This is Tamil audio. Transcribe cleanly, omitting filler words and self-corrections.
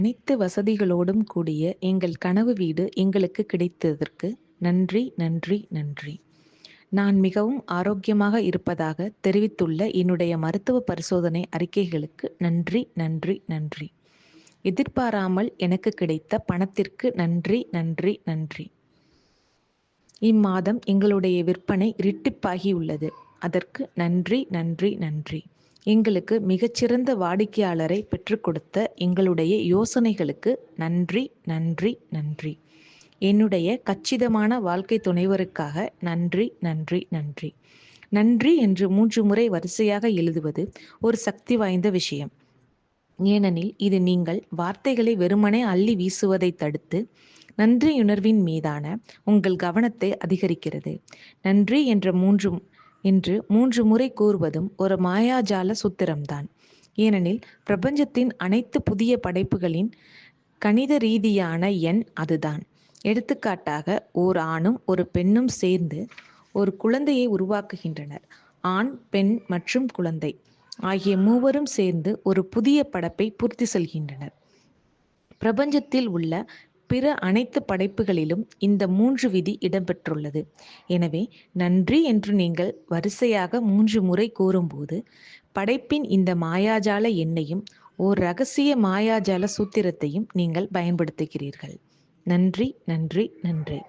அனைத்து வசதிகளோடும் கூடிய எங்கள் கனவு வீடு எங்களுக்கு கிடைத்ததற்கு நன்றி, நன்றி, நன்றி. நான் மிகவும் ஆரோக்கியமாக இருப்பதாக தெரிவித்துள்ள என்னுடைய மருத்துவ பரிசோதனை அறிக்கைகளுக்கு நன்றி, நன்றி, நன்றி. எதிர்பாராமல் எனக்கு கிடைத்த பணத்திற்கு நன்றி, நன்றி, நன்றி. இம்மாதம் எங்களுடைய விற்பனை இரட்டிப்பாகியுள்ளது. அதற்கு நன்றி, நன்றி, நன்றி. எங்களுக்கு மிகச்சிறந்த வாடிக்கையாளரை பெற்றுக் கொடுத்த எங்களுடைய யோசனைகளுக்கு நன்றி, நன்றி, நன்றி. என்னுடைய கச்சிதமான வாழ்க்கை துணைவருக்காக நன்றி, நன்றி, நன்றி. நன்றி என்று 3 முறை வரிசையாக எழுதுவது ஒரு சக்தி வாய்ந்த விஷயம். ஏனெனில் இது நீங்கள் வார்த்தைகளை வெறுமனே அள்ளி வீசுவதை தடுத்து நன்றியுணர்வின் மீதான உங்கள் கவனத்தை அதிகரிக்கிறது. நன்றி என்று 3 முறை கூறுவதும் ஒரு மாயாஜால சூத்திரம்தான். ஏனெனில் பிரபஞ்சத்தின் அனைத்து புதிய படைப்புகளின் கணித ரீதியான எண் அதுதான். எடுத்துக்காட்டாக, ஓர் ஆணும் ஒரு பெண்ணும் சேர்ந்து ஒரு குழந்தையை உருவாக்குகின்றனர். ஆண், பெண் மற்றும் குழந்தை ஆகிய மூவரும் சேர்ந்து ஒரு புதிய படைப்பை பூர்த்தி செய்கின்றனர். பிரபஞ்சத்தில் உள்ள பிற அனைத்து படைப்புகளிலும் இந்த 3 விதி இடம்பெற்றுள்ளது. எனவே நன்றி என்று நீங்கள் வரிசையாக 3 முறை கூறும்போது படைப்பின் இந்த மாயாஜால எண்ணையும் ஓர் இரகசிய மாயாஜால சூத்திரத்தையும் நீங்கள் பயன்படுத்துகிறீர்கள். நன்றி, நன்றி, நன்றி.